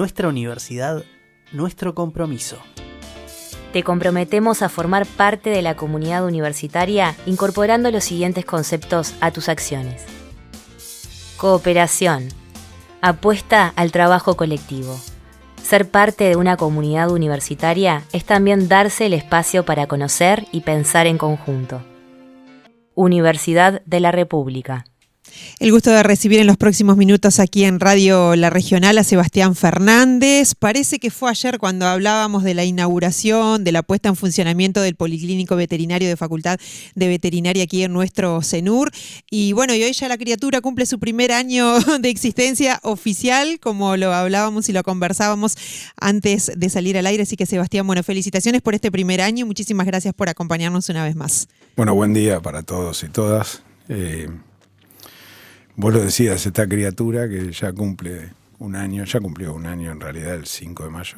Nuestra universidad, nuestro compromiso. Te comprometemos a formar parte de la comunidad universitaria incorporando los siguientes conceptos a tus acciones. Cooperación. Apuesta al trabajo colectivo. Ser parte de una comunidad universitaria es también darse el espacio para conocer y pensar en conjunto. Universidad de la República. El gusto de recibir en los próximos minutos aquí en Radio La Regional a Sebastián Fernández. Parece que fue ayer cuando hablábamos de la inauguración, de la puesta en funcionamiento del Policlínico Veterinario de Facultad de Veterinaria aquí en nuestro CENUR. Y bueno, y hoy ya la criatura cumple su primer año de existencia oficial, como lo hablábamos y lo conversábamos antes de salir al aire. Así que Sebastián, bueno, felicitaciones por este primer año y muchísimas gracias por acompañarnos una vez más. Bueno, buen día para todos y todas. Vos lo decías, esta criatura que ya cumple un año, ya cumplió un año en realidad el 5 de mayo.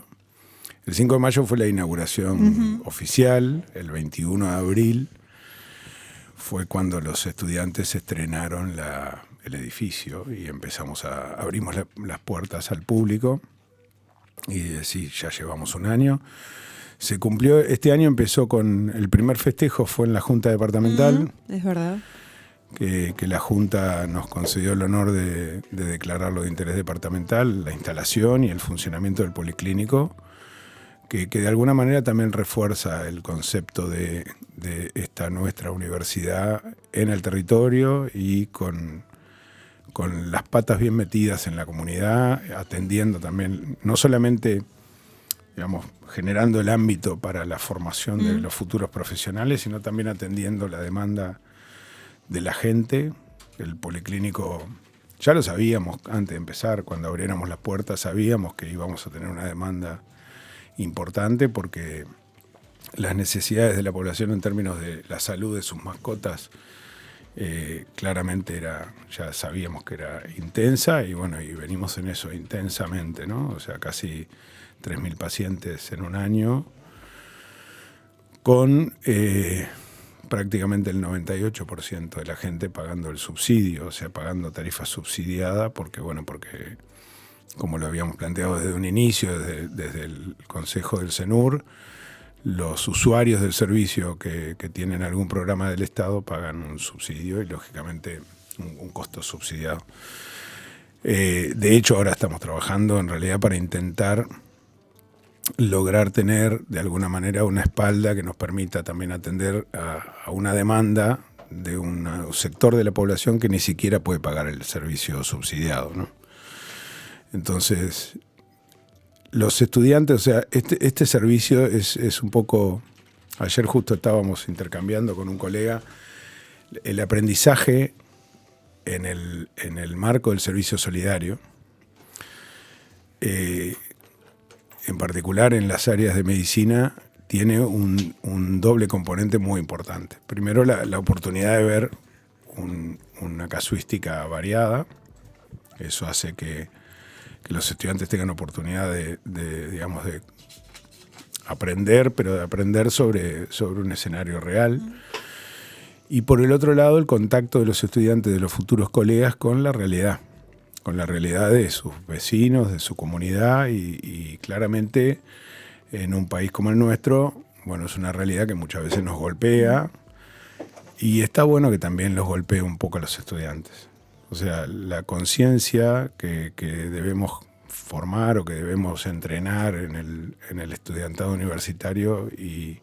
El 5 de mayo fue la inauguración oficial, el 21 de abril fue cuando los estudiantes estrenaron el edificio y abrimos las puertas al público y sí, ya llevamos un año. Se cumplió, este año empezó con, el primer festejo fue en la Junta Departamental. Es verdad. Que la Junta nos concedió el honor de declararlo de interés departamental, la instalación y el funcionamiento del Policlínico, que de alguna manera también refuerza el concepto de esta nuestra universidad en el territorio y con las patas bien metidas en la comunidad, atendiendo también, no solamente, digamos, generando el ámbito para la formación de los futuros profesionales, sino también atendiendo la demanda de la gente. El Policlínico, ya lo sabíamos antes de empezar, cuando abriéramos las puertas sabíamos que íbamos a tener una demanda importante porque las necesidades de la población en términos de la salud de sus mascotas claramente ya sabíamos que era intensa y bueno, y venimos en eso intensamente, ¿no? O sea, casi 3.000 pacientes en un año con prácticamente el 98% de la gente pagando el subsidio, o sea, pagando tarifa subsidiada, porque como lo habíamos planteado desde un inicio, desde el Consejo del CENUR, los usuarios del servicio que tienen algún programa del Estado pagan un subsidio y, lógicamente, un costo subsidiado. De hecho, ahora estamos trabajando en realidad para intentar lograr tener de alguna manera una espalda que nos permita también atender a una demanda de un sector de la población que ni siquiera puede pagar el servicio subsidiado, ¿no? Entonces, los estudiantes, o sea, este servicio es un poco, ayer justo estábamos intercambiando con un colega, el aprendizaje en el marco del servicio solidario, en particular en las áreas de medicina, tiene un doble componente muy importante. Primero, la oportunidad de ver una casuística variada. Eso hace que los estudiantes tengan oportunidad de aprender, pero de aprender sobre un escenario real. Y por el otro lado, el contacto de los estudiantes, de los futuros colegas, con la realidad de sus vecinos, de su comunidad y claramente en un país como el nuestro, bueno, es una realidad que muchas veces nos golpea y está bueno que también los golpee un poco a los estudiantes. O sea, la conciencia que debemos formar o que debemos entrenar en el estudiantado universitario y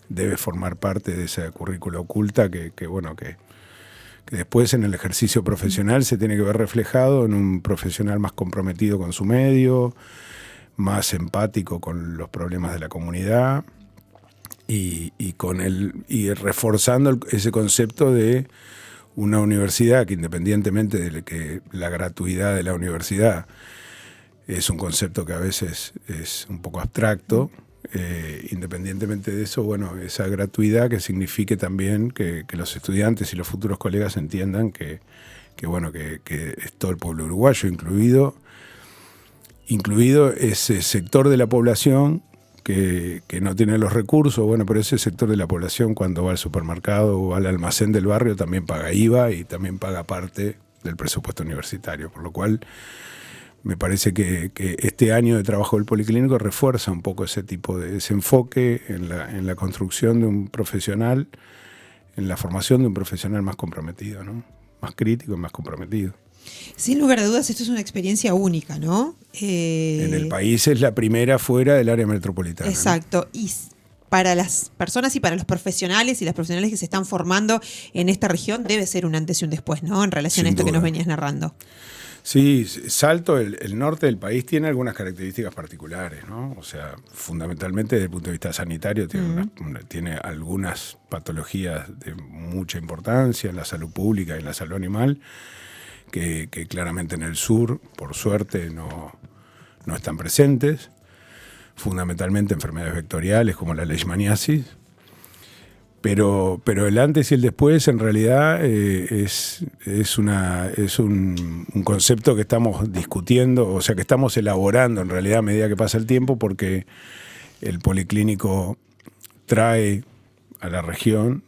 debe formar parte de esa currícula oculta que después en el ejercicio profesional se tiene que ver reflejado en un profesional más comprometido con su medio, más empático con los problemas de la comunidad y reforzando ese concepto de una universidad que, independientemente de que la gratuidad de la universidad es un concepto que a veces es un poco abstracto, independientemente de eso, bueno, esa gratuidad que signifique también que los estudiantes y los futuros colegas entiendan que es todo el pueblo uruguayo, incluido ese sector de la población que no tiene los recursos, bueno, pero ese sector de la población cuando va al supermercado o al almacén del barrio también paga IVA y también paga parte del presupuesto universitario, por lo cual, Me parece que este año de trabajo del Policlínico refuerza un poco ese enfoque en la construcción de un profesional, en la formación de un profesional más comprometido, ¿no? Más crítico y más comprometido. Sin lugar a dudas, esto es una experiencia única, ¿no? En el país es la primera fuera del área metropolitana. Exacto. ¿No? Y para las personas y para los profesionales y las profesionales que se están formando en esta región debe ser un antes y un después, ¿no? En relación a esto que nos venías narrando. Sí, Salto, el norte del país, tiene algunas características particulares, ¿no? O sea, fundamentalmente desde el punto de vista sanitario tiene algunas patologías de mucha importancia en la salud pública y en la salud animal, que claramente en el sur, por suerte, no están presentes. Fundamentalmente enfermedades vectoriales como la leishmaniasis. Pero el antes y el después en realidad es un concepto que estamos discutiendo, o sea, que estamos elaborando en realidad a medida que pasa el tiempo, porque el Policlínico trae a la región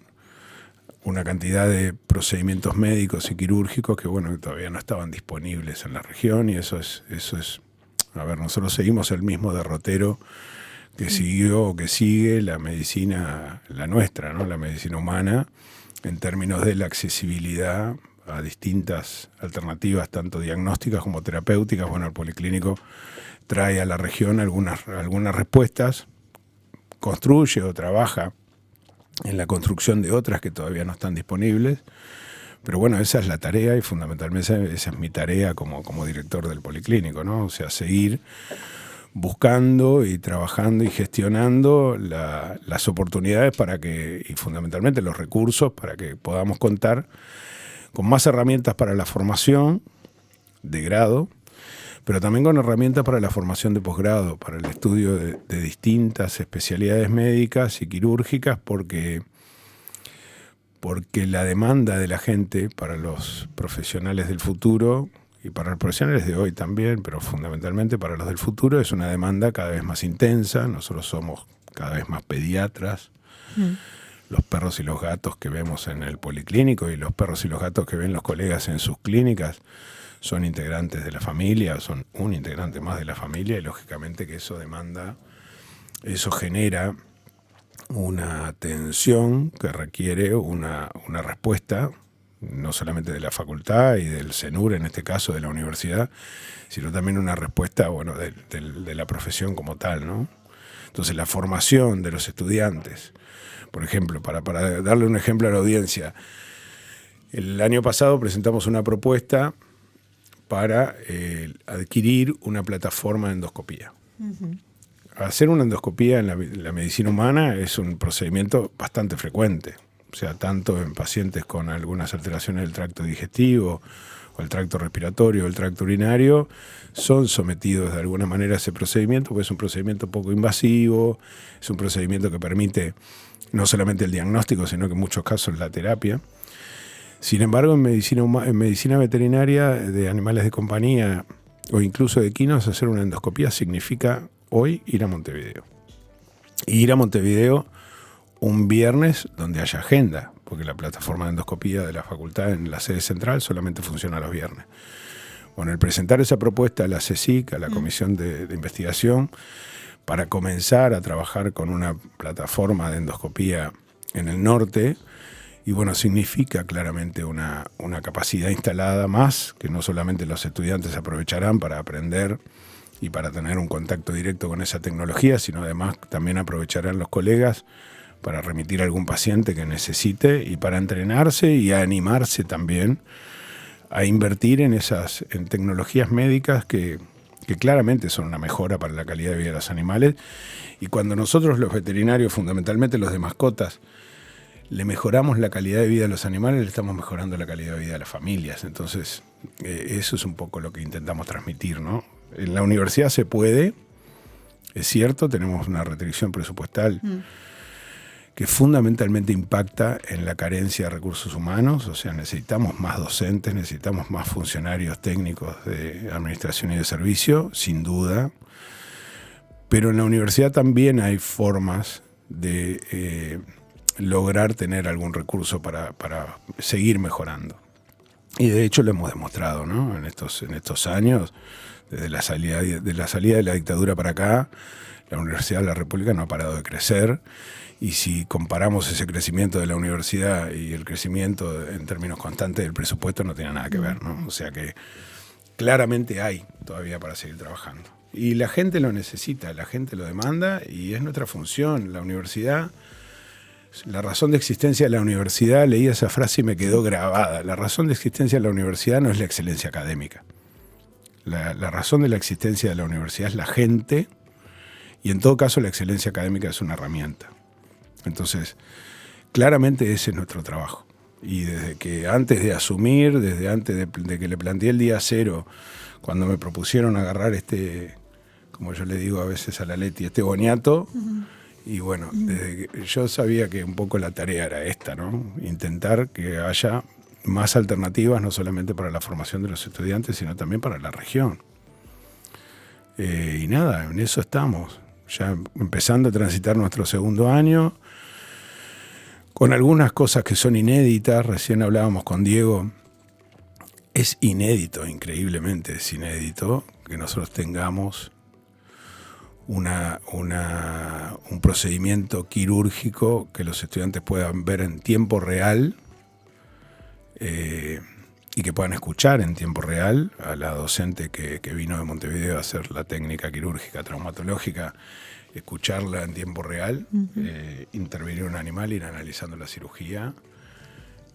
una cantidad de procedimientos médicos y quirúrgicos que, bueno, que todavía no estaban disponibles en la región, y eso es, a ver, nosotros seguimos el mismo derrotero que siguió o que sigue la medicina, la nuestra, ¿no? La medicina humana, en términos de la accesibilidad a distintas alternativas, tanto diagnósticas como terapéuticas. Bueno, el Policlínico trae a la región algunas respuestas, construye o trabaja en la construcción de otras que todavía no están disponibles. Pero bueno, esa es la tarea, y fundamentalmente esa es mi tarea como director del Policlínico, ¿no? O sea, seguir buscando y trabajando y gestionando las oportunidades y fundamentalmente los recursos para que podamos contar con más herramientas para la formación de grado, pero también con herramientas para la formación de posgrado, para el estudio de distintas especialidades médicas y quirúrgicas, porque la demanda de la gente para los profesionales del futuro y para los profesionales de hoy también, pero fundamentalmente para los del futuro, es una demanda cada vez más intensa. Nosotros somos cada vez más pediatras. Los perros y los gatos que vemos en el Policlínico y los perros y los gatos que ven los colegas en sus clínicas son integrantes de la familia, son un integrante más de la familia, y lógicamente que eso genera una atención que requiere una respuesta, no solamente de la facultad y del CENUR, en este caso de la universidad, sino también una respuesta, bueno, de la profesión como tal, ¿no? Entonces, la formación de los estudiantes, por ejemplo, para darle un ejemplo a la audiencia, el año pasado presentamos una propuesta para adquirir una plataforma de endoscopía. Hacer una endoscopía en la medicina humana es un procedimiento bastante frecuente. O sea, tanto en pacientes con algunas alteraciones del tracto digestivo, o el tracto respiratorio, o el tracto urinario, son sometidos de alguna manera a ese procedimiento, porque es un procedimiento poco invasivo, es un procedimiento que permite no solamente el diagnóstico, sino que en muchos casos la terapia. Sin embargo, en medicina veterinaria de animales de compañía o incluso de equinos, hacer una endoscopía significa hoy ir a Montevideo. Y ir a Montevideo un viernes donde haya agenda, porque la plataforma de endoscopía de la facultad en la sede central solamente funciona los viernes. Bueno, el presentar esa propuesta a la CSIC, a la Comisión de Investigación, para comenzar a trabajar con una plataforma de endoscopía en el norte, y bueno, significa claramente una capacidad instalada más, que no solamente los estudiantes aprovecharán para aprender y para tener un contacto directo con esa tecnología, sino además también aprovecharán los colegas para remitir a algún paciente que necesite, y para entrenarse y a animarse también a invertir en tecnologías médicas que claramente son una mejora para la calidad de vida de los animales. Y cuando nosotros los veterinarios, fundamentalmente los de mascotas, le mejoramos la calidad de vida a los animales, le estamos mejorando la calidad de vida a las familias. Entonces, eso es un poco lo que intentamos transmitir, ¿no? En la universidad se puede, es cierto, tenemos una restricción presupuestal que fundamentalmente impacta en la carencia de recursos humanos. O sea, necesitamos más docentes, necesitamos más funcionarios técnicos de administración y de servicio, sin duda. Pero en la universidad también hay formas de lograr tener algún recurso para seguir mejorando. Y de hecho lo hemos demostrado, ¿no? En estos años Desde la salida de la dictadura para acá, la Universidad de la República no ha parado de crecer. Y si comparamos ese crecimiento de la universidad y el crecimiento en términos constantes del presupuesto, no tiene nada que ver, ¿no? O sea que claramente hay todavía para seguir trabajando. Y la gente lo necesita, la gente lo demanda y es nuestra función. La universidad, la razón de existencia de la universidad, leí esa frase y me quedó grabada. La razón de existencia de la universidad no es la excelencia académica. La razón de la existencia de la universidad es la gente y en todo caso la excelencia académica es una herramienta. Entonces, claramente ese es nuestro trabajo. Y desde que antes de asumir, desde antes de que le planteé el día cero, cuando me propusieron agarrar como yo le digo a veces a la Leti, boniato, y bueno, desde que yo sabía que un poco la tarea era esta, ¿no? Intentar que haya más alternativas, no solamente para la formación de los estudiantes, sino también para la región. Y nada, en eso estamos. Ya empezando a transitar nuestro segundo año, con algunas cosas que son inéditas. Recién hablábamos con Diego. Es inédito, increíblemente es inédito, que nosotros tengamos un procedimiento quirúrgico que los estudiantes puedan ver en tiempo real y que puedan escuchar en tiempo real a la docente que vino de Montevideo a hacer la técnica quirúrgica traumatológica, escucharla en tiempo real, intervenir un animal, ir analizando la cirugía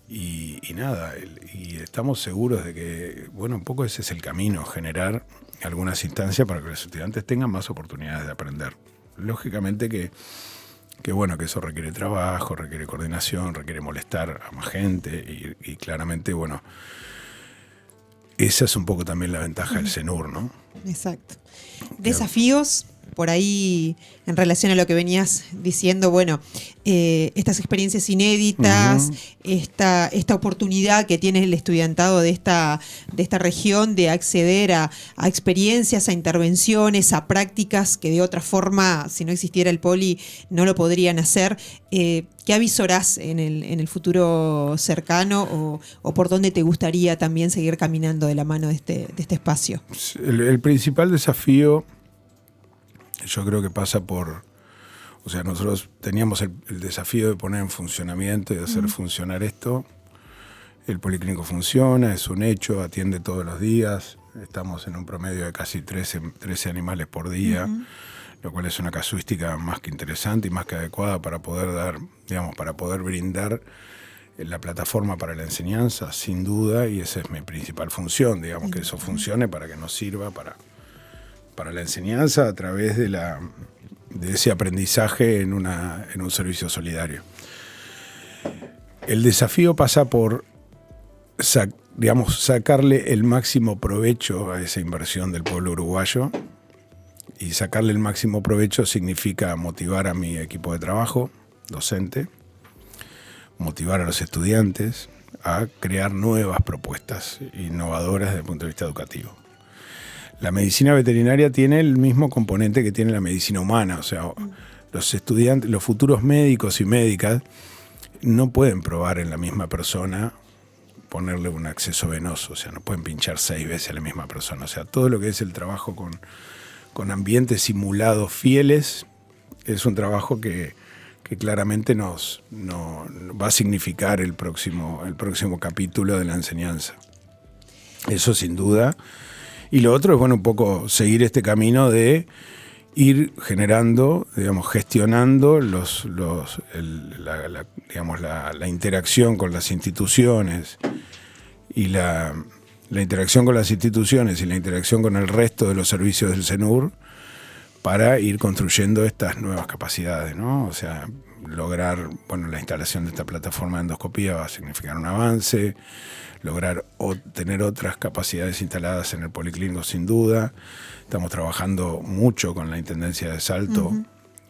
y nada, y estamos seguros de que, bueno, un poco ese es el camino, generar algunas instancias para que los estudiantes tengan más oportunidades de aprender. Lógicamente que bueno, que eso requiere trabajo, requiere coordinación, requiere molestar a más gente y claramente, bueno, esa es un poco también la ventaja del CENUR, ¿no? Exacto. Desafíos, por ahí, en relación a lo que venías diciendo, bueno, estas experiencias inéditas, esta oportunidad que tiene el estudiantado de esta región de acceder a experiencias, a intervenciones, a prácticas que de otra forma, si no existiera el poli, no lo podrían hacer. ¿Qué avisorás en el futuro cercano o por dónde te gustaría también seguir caminando de la mano de este espacio? El principal desafío, yo creo que pasa por, o sea, nosotros teníamos el desafío de poner en funcionamiento y de hacer funcionar esto. El policlínico funciona, es un hecho, atiende todos los días. Estamos en un promedio de casi 13 animales por día, lo cual es una casuística más que interesante y más que adecuada para poder dar, digamos, para poder brindar la plataforma para la enseñanza, sin duda, y esa es mi principal función, digamos, que eso funcione para que nos sirva para la enseñanza a través de ese aprendizaje en un servicio solidario. El desafío pasa por sacarle el máximo provecho a esa inversión del pueblo uruguayo, y sacarle el máximo provecho significa motivar a mi equipo de trabajo, docente, motivar a los estudiantes a crear nuevas propuestas innovadoras desde el punto de vista educativo. La medicina veterinaria tiene el mismo componente que tiene la medicina humana, o sea, los estudiantes, los futuros médicos y médicas no pueden probar en la misma persona ponerle un acceso venoso, o sea, no pueden pinchar 6 veces a la misma persona, o sea, todo lo que es el trabajo con ambientes simulados fieles es un trabajo que claramente nos va a significar el próximo capítulo de la enseñanza. Eso sin duda. Y lo otro es, bueno, un poco seguir este camino de ir generando, digamos, gestionando la interacción con las instituciones y la interacción con las instituciones y la interacción con el resto de los servicios del CENUR para ir construyendo estas nuevas capacidades, ¿no? O sea, lograr, bueno, la instalación de esta plataforma de endoscopía va a significar un avance, lograr tener otras capacidades instaladas en el policlínico sin duda. Estamos trabajando mucho con la Intendencia de Salto,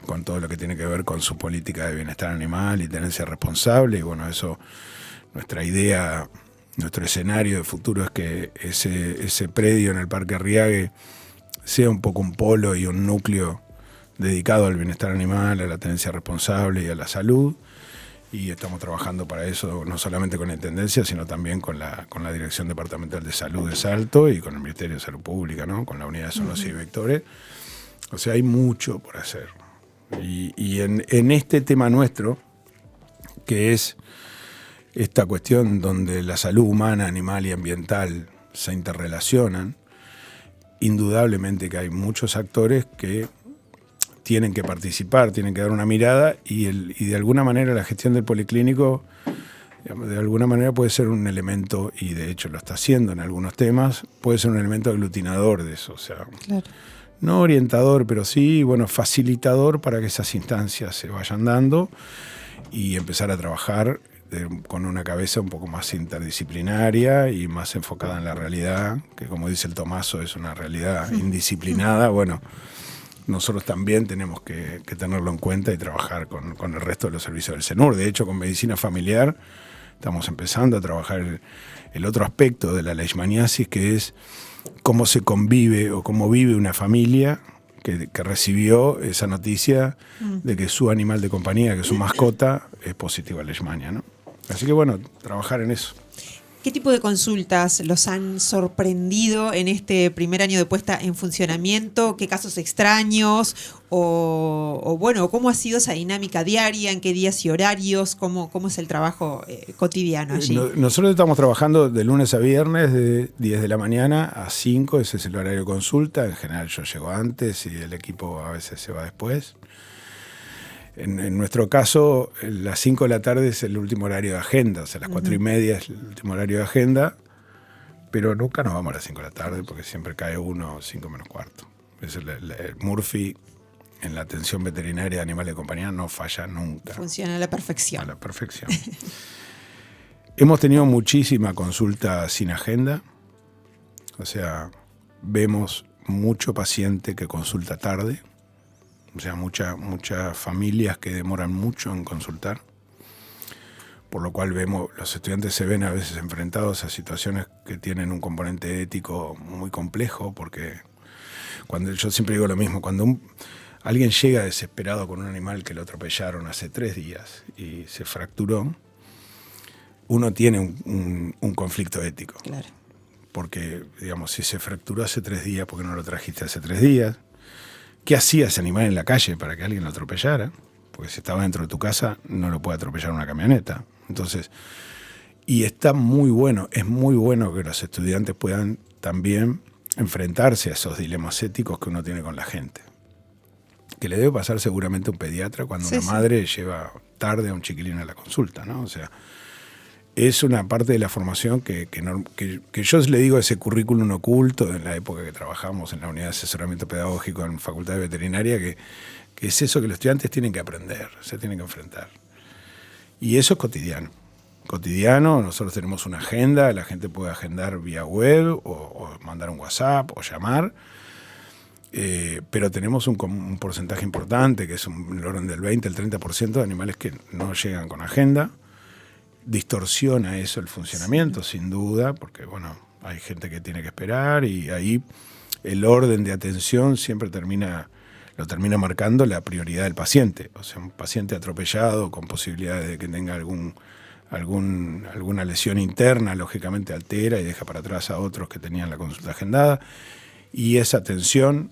con todo lo que tiene que ver con su política de bienestar animal y tenencia responsable, y bueno, eso, nuestra idea, nuestro escenario de futuro es que ese predio en el Parque Arriague sea un poco un polo y un núcleo dedicado al bienestar animal, a la tenencia responsable y a la salud. y estamos trabajando para eso, no solamente con la Intendencia, sino también con la Dirección Departamental de Salud de Salto y con el Ministerio de Salud Pública, ¿no? Con la Unidad de Zoonosis y Vectores. O sea, hay mucho por hacer. Y en este tema nuestro, que es esta cuestión donde la salud humana, animal y ambiental se interrelacionan, indudablemente que hay muchos actores que tienen que participar, tienen que dar una mirada y de alguna manera la gestión del policlínico, digamos, de alguna manera puede ser un elemento, y de hecho lo está haciendo en algunos temas, puede ser un elemento aglutinador de eso, o sea, claro, no orientador, pero sí, bueno, facilitador para que esas instancias se vayan dando y empezar a trabajar con una cabeza un poco más interdisciplinaria y más enfocada en la realidad, que como dice el Tomaso es una realidad indisciplinada. Bueno, nosotros también tenemos que tenerlo en cuenta y trabajar con el resto de los servicios del CENUR. De hecho, con medicina familiar estamos empezando a trabajar el otro aspecto de la leishmaniasis, que es cómo se convive o cómo vive una familia que recibió esa noticia de que su animal de compañía, que su mascota, es positiva a leishmania, ¿no? Así que bueno, trabajar en eso. ¿Qué tipo de consultas los han sorprendido en este primer año de puesta en funcionamiento? ¿Qué casos extraños? O bueno, ¿cómo ha sido esa dinámica diaria? ¿En qué días y horarios? ¿Cómo es el trabajo cotidiano allí? Nosotros estamos trabajando de lunes a viernes, de 10 de la mañana a 5, ese es el horario de consulta. En general yo llego antes y el equipo a veces se va después. En nuestro caso, las 5 de la tarde es el último horario de agenda, o sea, las 4:30 es el último horario de agenda, pero nunca nos vamos a las 5 de la tarde porque siempre cae uno 5 menos cuarto. Es el Murphy en la atención veterinaria de animales de compañía no falla nunca. Funciona a la perfección. A la perfección. Hemos tenido muchísima consulta sin agenda, o sea, vemos mucho paciente que consulta tarde. O sea, muchas familias que demoran mucho en consultar, por lo cual los estudiantes se ven a veces enfrentados a situaciones que tienen un componente ético muy complejo, porque yo siempre digo lo mismo, cuando alguien llega desesperado con un animal que lo atropellaron hace 3 días y se fracturó, uno tiene un conflicto ético. Claro. Porque, digamos, si se fracturó hace 3 días, ¿por qué no lo trajiste hace 3 días? ¿Qué hacía ese animal en la calle para que alguien lo atropellara? Porque si estaba dentro de tu casa, no lo puede atropellar una camioneta. Entonces, y está muy bueno, es muy bueno que los estudiantes puedan también enfrentarse a esos dilemas éticos que uno tiene con la gente. Que le debe pasar seguramente a un pediatra cuando una madre lleva tarde a un chiquilín a la consulta, ¿no? O sea, es una parte de la formación que yo le digo ese currículum oculto en la época que trabajamos en la unidad de asesoramiento pedagógico en Facultad de Veterinaria, que es eso que los estudiantes tienen que aprender, se tienen que enfrentar. Y eso es cotidiano. Cotidiano, nosotros tenemos una agenda, la gente puede agendar vía web o mandar un WhatsApp o llamar, pero tenemos un porcentaje importante, que es el orden del 20, el 30% de animales que no llegan con agenda. Distorsiona eso el funcionamiento, sin duda, porque bueno, hay gente que tiene que esperar y ahí el orden de atención siempre lo termina marcando la prioridad del paciente. O sea, un paciente atropellado con posibilidades de que tenga alguna lesión interna, lógicamente altera y deja para atrás a otros que tenían la consulta agendada. Y esa atención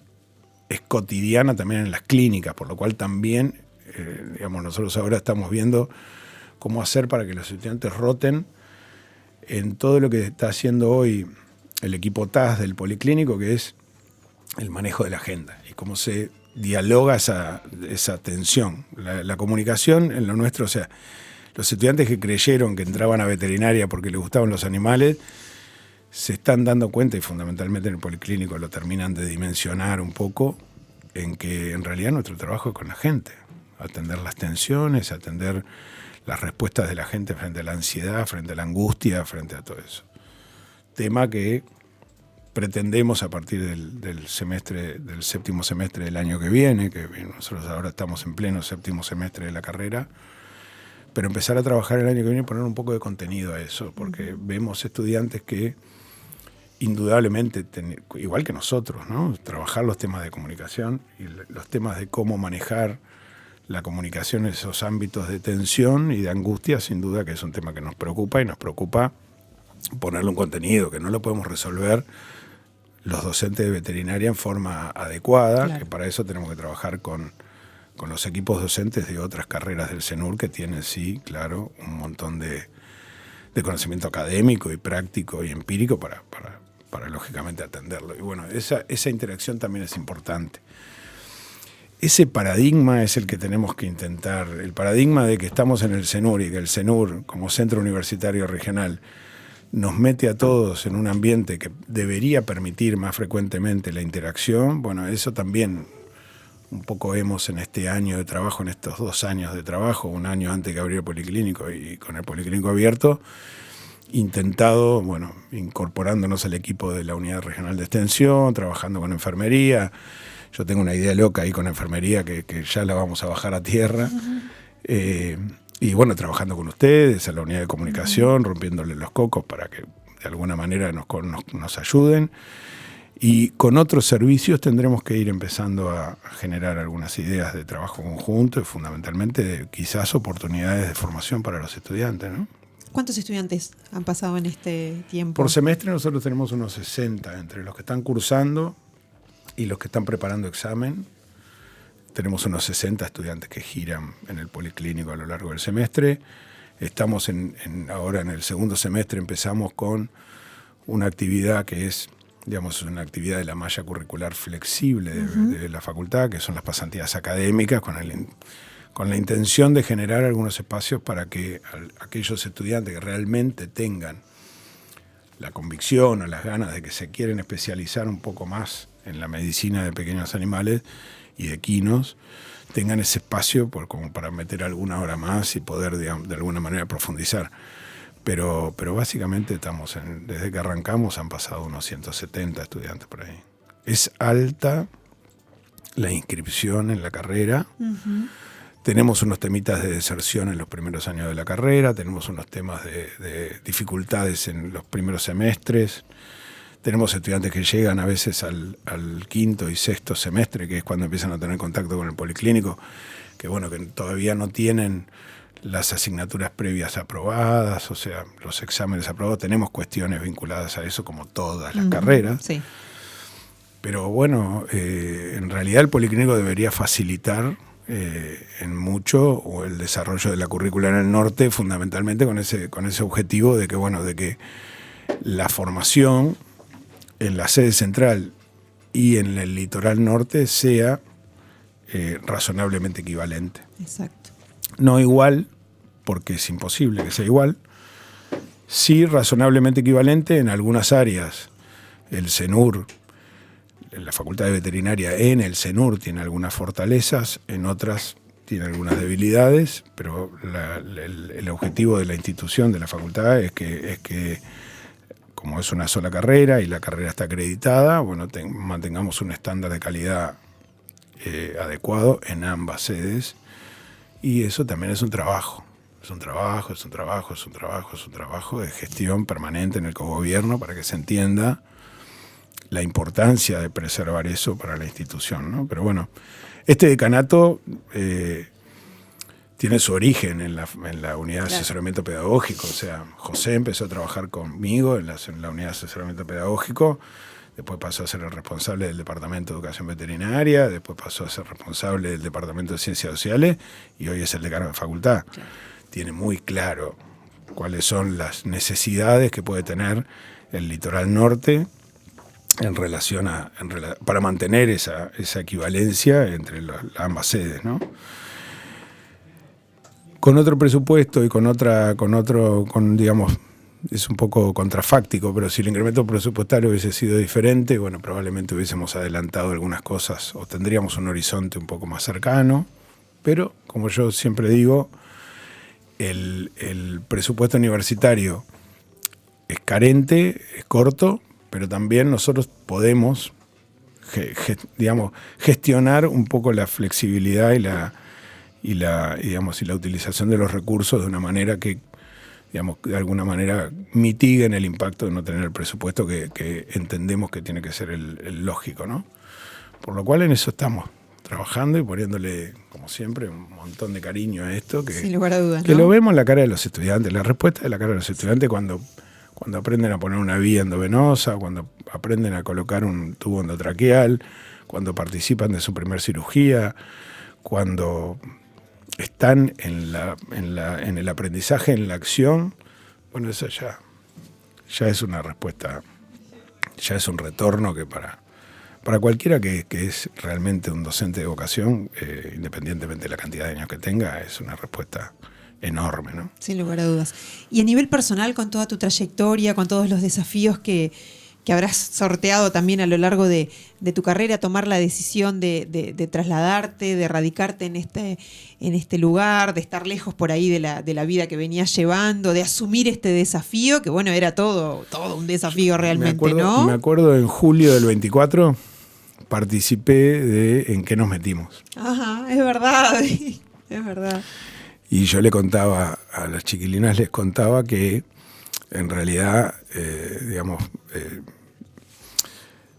es cotidiana también en las clínicas, por lo cual también, nosotros ahora estamos viendo cómo hacer para que los estudiantes roten en todo lo que está haciendo hoy el equipo TAS del policlínico, que es el manejo de la agenda y cómo se dialoga esa tensión. La comunicación en lo nuestro, o sea, los estudiantes que creyeron que entraban a veterinaria porque les gustaban los animales, se están dando cuenta, y fundamentalmente en el policlínico lo terminan de dimensionar un poco, en que en realidad nuestro trabajo es con la gente, atender las tensiones, atender las respuestas de la gente frente a la ansiedad, frente a la angustia, frente a todo eso. Tema que pretendemos a partir del séptimo semestre del año que viene, que nosotros ahora estamos en pleno séptimo semestre de la carrera, pero empezar a trabajar el año que viene y poner un poco de contenido a eso, porque vemos estudiantes que indudablemente, igual que nosotros, ¿no? Trabajar los temas de comunicación y los temas de cómo manejar la comunicación en esos ámbitos de tensión y de angustia, sin duda que es un tema que nos preocupa, y nos preocupa ponerle un contenido, que no lo podemos resolver los docentes de veterinaria en forma adecuada, claro, que para eso tenemos que trabajar con los equipos docentes de otras carreras del CENUR que tienen, sí, claro, un montón de conocimiento académico y práctico y empírico para lógicamente atenderlo. Y bueno, esa interacción también es importante. Ese paradigma es el que tenemos que intentar, el paradigma de que estamos en el CENUR y que el CENUR, como centro universitario regional, nos mete a todos en un ambiente que debería permitir más frecuentemente la interacción. Bueno, eso también un poco hemos en este año de trabajo, en estos 2 años de trabajo, un año antes que abriera el policlínico y con el policlínico abierto, intentado, bueno, incorporándonos al equipo de la unidad regional de extensión, trabajando con enfermería. Yo tengo una idea loca ahí con enfermería que ya la vamos a bajar a tierra. Y bueno, trabajando con ustedes, en la unidad de comunicación, rompiéndole los cocos para que de alguna manera nos ayuden. Y con otros servicios tendremos que ir empezando a generar algunas ideas de trabajo conjunto y fundamentalmente quizás oportunidades de formación para los estudiantes, ¿no? ¿Cuántos estudiantes han pasado en este tiempo? Por semestre nosotros tenemos unos 60, entre los que están cursando y los que están preparando examen. Tenemos unos 60 estudiantes que giran en el policlínico a lo largo del semestre. Estamos ahora en el segundo semestre, empezamos con una actividad que es, digamos, una actividad de la malla curricular flexible de la facultad, que son las pasantías académicas, con la intención de generar algunos espacios para que aquellos estudiantes que realmente tengan la convicción o las ganas de que se quieren especializar un poco más en la medicina de pequeños animales y de equinos, tengan ese espacio como para meter alguna hora más y poder, digamos, de alguna manera profundizar. Pero básicamente desde que arrancamos han pasado unos 170 estudiantes por ahí. Es alta la inscripción en la carrera. Tenemos unos temitas de deserción en los primeros años de la carrera, tenemos unos temas de dificultades en los primeros semestres. Tenemos estudiantes que llegan a veces al quinto y sexto semestre, que es cuando empiezan a tener contacto con el policlínico, que bueno, que todavía no tienen las asignaturas previas aprobadas, o sea, los exámenes aprobados. Tenemos cuestiones vinculadas a eso, como todas las carreras. Sí. Pero bueno, en realidad el policlínico debería facilitar en mucho o el desarrollo de la currícula en el norte, fundamentalmente con ese objetivo de que la formación en la sede central y en el litoral norte sea razonablemente equivalente. Exacto. No igual, porque es imposible que sea igual. Sí razonablemente equivalente en algunas áreas. El CENUR, la Facultad de Veterinaria en el CENUR tiene algunas fortalezas, en otras tiene algunas debilidades, pero el objetivo de la institución, de la facultad, es que como es una sola carrera y la carrera está acreditada, bueno, mantengamos un estándar de calidad adecuado en ambas sedes. Y eso también es un trabajo. Es un trabajo de gestión permanente en el cogobierno para que se entienda la importancia de preservar eso para la institución, ¿no? Pero bueno, este decanato tiene su origen en la unidad de asesoramiento pedagógico. O sea, José empezó a trabajar conmigo en la unidad de asesoramiento pedagógico, después pasó a ser el responsable del Departamento de Educación Veterinaria, después pasó a ser responsable del Departamento de Ciencias Sociales y hoy es el decano de facultad. Claro. Tiene muy claro cuáles son las necesidades que puede tener el litoral norte en relación para mantener esa equivalencia entre ambas sedes, ¿no? Con otro presupuesto y digamos, es un poco contrafáctico, pero si el incremento presupuestario hubiese sido diferente, bueno, probablemente hubiésemos adelantado algunas cosas o tendríamos un horizonte un poco más cercano, pero como yo siempre digo, el presupuesto universitario es carente, es corto, pero también nosotros podemos gestionar un poco la flexibilidad y la utilización de los recursos de una manera que, digamos, de alguna manera mitiguen el impacto de no tener el presupuesto que entendemos que tiene que ser el lógico, ¿no? Por lo cual en eso estamos trabajando y poniéndole, como como siempre, un montón de cariño a esto, que, sin lugar a dudas, que ¿no? lo vemos en la cara de los estudiantes, la respuesta de la cara de los estudiantes cuando aprenden a poner una vía endovenosa, cuando aprenden a colocar un tubo endotraqueal, cuando participan de su primer cirugía, cuando están en el aprendizaje, en la acción. Bueno, eso ya es una respuesta, ya es un retorno que para cualquiera que es realmente un docente de vocación, independientemente de la cantidad de años que tenga, es una respuesta enorme, ¿no? Sin lugar a dudas. Y a nivel personal, con toda tu trayectoria, con todos los desafíos que habrás sorteado también a lo largo de tu carrera, tomar la decisión de trasladarte, de radicarte en este lugar, de estar lejos por ahí de la vida que venías llevando, de asumir este desafío, que bueno, era todo un desafío realmente, ¿no? Me acuerdo en julio del 24 participé de En qué nos metimos. Ajá, es verdad, es verdad. Y yo le contaba a las chiquilinas, les contaba que en realidad,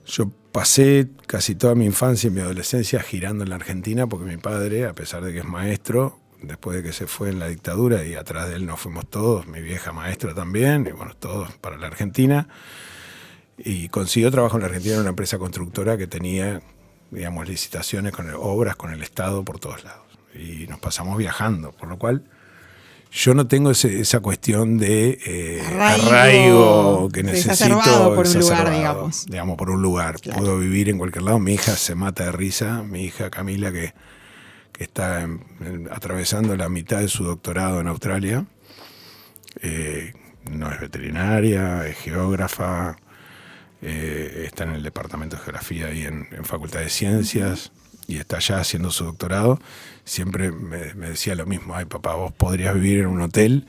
yo pasé casi toda mi infancia y mi adolescencia girando en la Argentina porque mi padre, a pesar de que es maestro, después de que se fue en la dictadura y atrás de él nos fuimos todos, mi vieja maestra también, y bueno, todos para la Argentina, y consiguió trabajo en la Argentina en una empresa constructora que tenía, digamos, licitaciones obras con el Estado por todos lados. Y nos pasamos viajando, por lo cual yo no tengo esa cuestión de arraigo que necesito. Exacerbado por un lugar, digamos, por un lugar. Claro. Puedo vivir en cualquier lado. Mi hija se mata de risa. Mi hija Camila, que está atravesando la mitad de su doctorado en Australia. No es veterinaria, es geógrafa. Está en el departamento de geografía y en Facultad de Ciencias. Y está allá haciendo su doctorado, siempre me decía lo mismo: ay papá, vos podrías vivir en un hotel,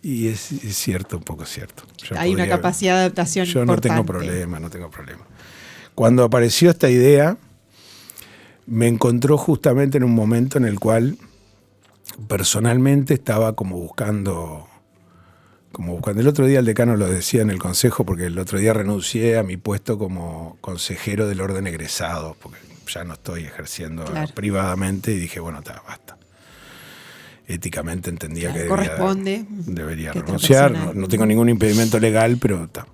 y es cierto, un poco cierto. Hay una capacidad de adaptación yo importante. no tengo problema. Cuando apareció esta idea, me encontró justamente en un momento en el cual personalmente estaba como buscando. El otro día el decano lo decía en el consejo, porque el otro día renuncié a mi puesto como consejero del orden egresado, porque ya no estoy ejerciendo privadamente, y dije, bueno, basta. Éticamente entendía que debería renunciar, no tengo ningún impedimento legal, pero está.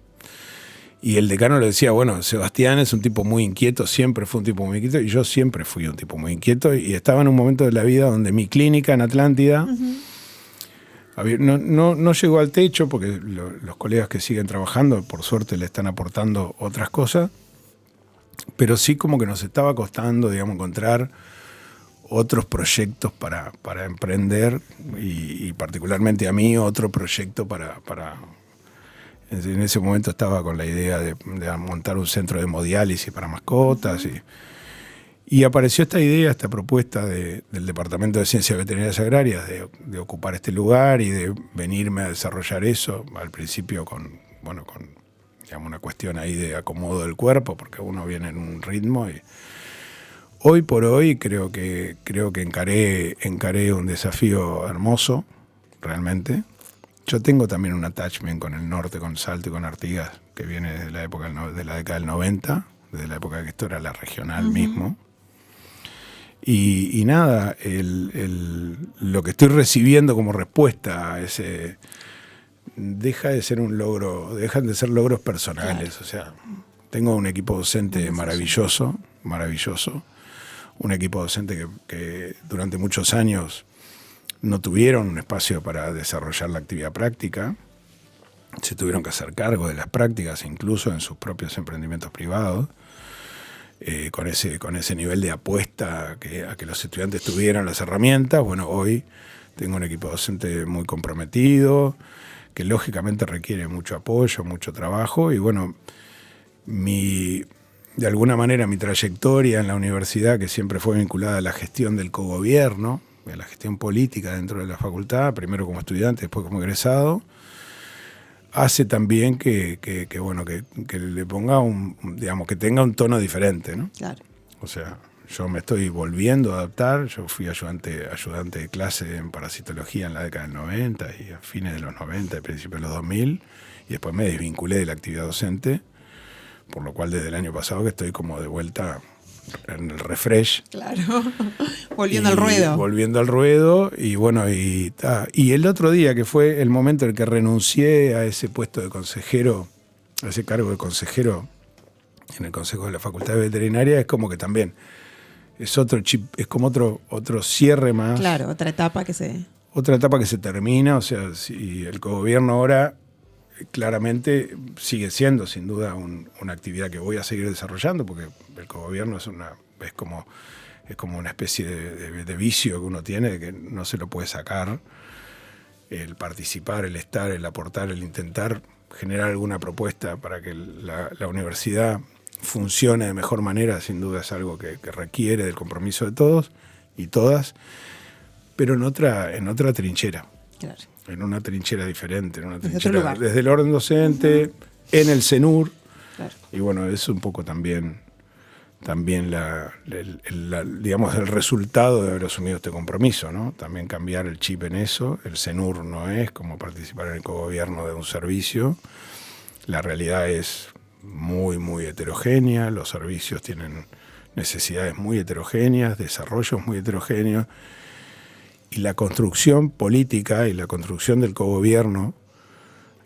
Y el decano le decía, bueno, Sebastián es un tipo muy inquieto, siempre fue un tipo muy inquieto, y yo siempre fui un tipo muy inquieto, y estaba en un momento de la vida donde mi clínica en Atlántida no llegó al techo, porque los colegas que siguen trabajando, por suerte, le están aportando otras cosas, pero sí como que nos estaba costando, digamos, encontrar otros proyectos para emprender, y particularmente a mí otro proyecto para en ese momento estaba con la idea de montar un centro de hemodiálisis para mascotas, y apareció esta idea, esta propuesta del Departamento de Ciencias Veterinarias Agrarias de ocupar este lugar y de venirme a desarrollar eso, al principio con digamos, una cuestión ahí de acomodo del cuerpo, porque uno viene en un ritmo, y hoy por hoy creo que encaré un desafío hermoso, realmente. Yo tengo también un attachment con el norte, con Salto y con Artigas, que viene desde la época de la década del 90, desde la época que esto era la regional mismo. Y nada, lo que estoy recibiendo como respuesta a ese dejan de ser logros personales. Claro. O sea, tengo un equipo docente maravilloso, un equipo docente que durante muchos años no tuvieron un espacio para desarrollar la actividad práctica, se tuvieron que hacer cargo de las prácticas, incluso en sus propios emprendimientos privados, con ese nivel de apuesta a que los estudiantes tuvieran las herramientas. Bueno, hoy tengo un equipo docente muy comprometido, que lógicamente requiere mucho apoyo, mucho trabajo, y bueno, de alguna manera mi trayectoria en la universidad, que siempre fue vinculada a la gestión del cogobierno, a la gestión política dentro de la facultad, primero como estudiante, después como egresado, hace también que le ponga digamos, que tenga un tono diferente, ¿no? Claro. O sea, yo me estoy volviendo a adaptar. Yo fui ayudante de clase en parasitología en la década del 90 y a fines de los 90 y principios de los 2000, y después me desvinculé de la actividad docente, por lo cual desde el año pasado que estoy como de vuelta en el refresh. Claro, volviendo al ruedo. Volviendo al ruedo, y bueno, y el otro día, que fue el momento en el que renuncié a ese puesto de consejero, a ese cargo de consejero en el Consejo de la Facultad de Veterinaria, es como que también es otro chip, es como otro cierre más. Claro, otra etapa que se termina. O sea, si el cogobierno ahora claramente sigue siendo sin duda una actividad que voy a seguir desarrollando, porque el cogobierno es como una especie de vicio que uno tiene, de que no se lo puede sacar. El participar, el estar, el aportar, el intentar generar alguna propuesta para que la universidad funcione de mejor manera, sin duda es algo que requiere del compromiso de todos y todas, pero en otra trinchera. Claro. En una trinchera diferente, en una trinchera desde el orden docente, en el CENUR. Claro. Y bueno, es un poco también digamos, el resultado de haber asumido este compromiso, ¿no? También cambiar el chip en eso. El CENUR no es como participar en el cogobierno de un servicio. La realidad es muy, muy heterogénea. Los servicios tienen necesidades muy heterogéneas, desarrollos muy heterogéneos. Y la construcción política y la construcción del cogobierno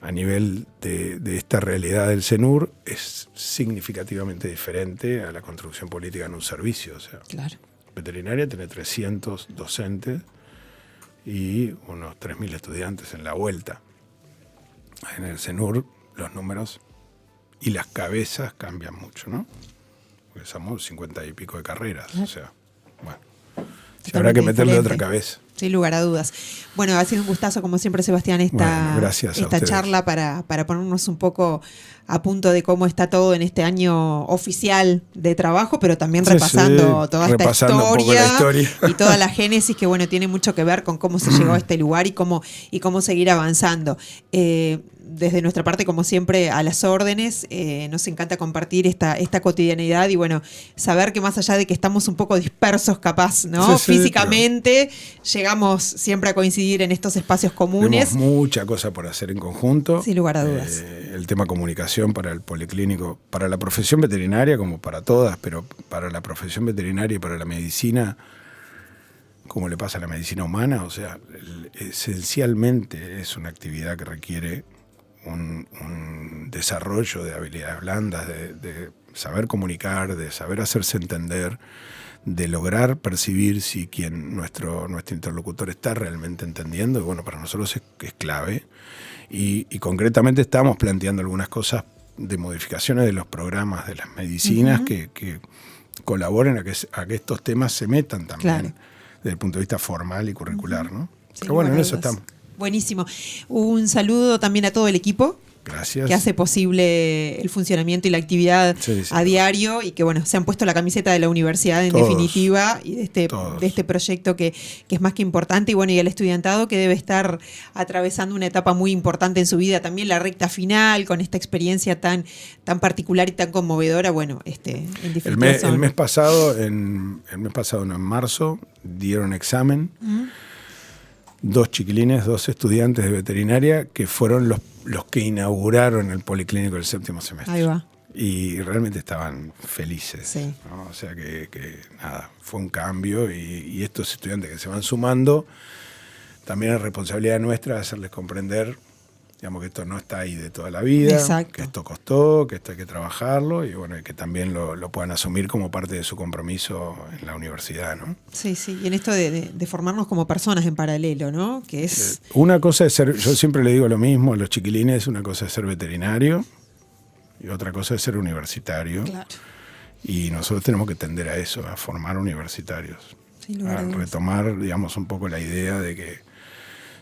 a nivel de esta realidad del CENUR es significativamente diferente a la construcción política en un servicio. O sea, claro. Veterinaria tiene 300 docentes y unos 3.000 estudiantes en la vuelta. En el CENUR los números y las cabezas cambian mucho, ¿no? Porque somos 50 y pico de carreras. Claro. O sea, bueno, habrá que meterle otra cabeza. Sin lugar a dudas. Bueno, ha sido un gustazo, como siempre, Sebastián, esta charla para ponernos un poco a punto de cómo está todo en este año oficial de trabajo, pero también repasando toda esta historia y toda la génesis que, bueno, tiene mucho que ver con cómo se llegó a este lugar y cómo seguir avanzando. Desde nuestra parte, como siempre, a las órdenes. Nos encanta compartir esta cotidianidad y, bueno, saber que más allá de que estamos un poco dispersos, capaz, ¿no? Físicamente, llegamos siempre a coincidir en estos espacios comunes. Tenemos mucha cosa por hacer en conjunto. Sin lugar a dudas. El tema comunicación para el policlínico, para la profesión veterinaria, como para todas, pero para la profesión veterinaria y para la medicina, como le pasa a la medicina humana, o sea, esencialmente es una actividad que requiere un desarrollo de habilidades blandas, de saber comunicar, de saber hacerse entender, de lograr percibir si nuestro interlocutor está realmente entendiendo. Y bueno, para nosotros es clave. Y concretamente estamos planteando algunas cosas de modificaciones de los programas de las medicinas que colaboren a que estos temas se metan también desde el punto de vista formal y curricular, ¿no? Sí, pero bueno, en eso estamos. Buenísimo. Un saludo también a todo el equipo. Gracias. Que hace posible el funcionamiento y la actividad a diario y que, bueno, se han puesto la camiseta de la universidad en definitiva y de este proyecto que es más que importante. Y bueno, y el estudiantado que debe estar atravesando una etapa muy importante en su vida, también la recta final con esta experiencia tan particular y tan conmovedora. Bueno, en definitiva el mes pasado, en marzo, dieron examen. Dos chiquilines, 2 estudiantes de veterinaria que fueron los que inauguraron el policlínico del 7º semestre. Ahí va. Y realmente estaban felices. Sí. ¿No? O sea que nada, fue un cambio y estos estudiantes que se van sumando, también es responsabilidad nuestra hacerles comprender, digamos, que esto no está ahí de toda la vida. Exacto. Que esto costó, que esto hay que trabajarlo y bueno, que también lo puedan asumir como parte de su compromiso en la universidad, ¿no? Sí, y en esto de formarnos como personas en paralelo, ¿no? Que es... Una cosa es ser, yo siempre le digo lo mismo a los chiquilines, una cosa es ser veterinario y otra cosa es ser universitario. Claro. Y nosotros tenemos que tender a eso, a formar universitarios. A retomar, digamos, un poco la idea de que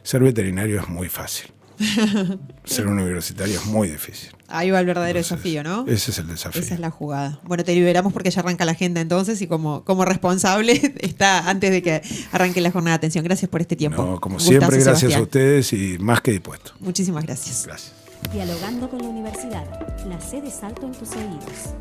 ser veterinario es muy fácil. Ser universitario es muy difícil. Ahí va el verdadero desafío, ¿no? Ese es el desafío. Esa es la jugada. Bueno, te liberamos porque ya arranca la agenda entonces y como responsable está antes de que arranque la jornada de atención. Gracias por este tiempo. No, como siempre, gracias Sebastián. A ustedes y más que dispuesto. Muchísimas gracias. Gracias. Dialogando con la universidad, la sede Salto en tus oídos.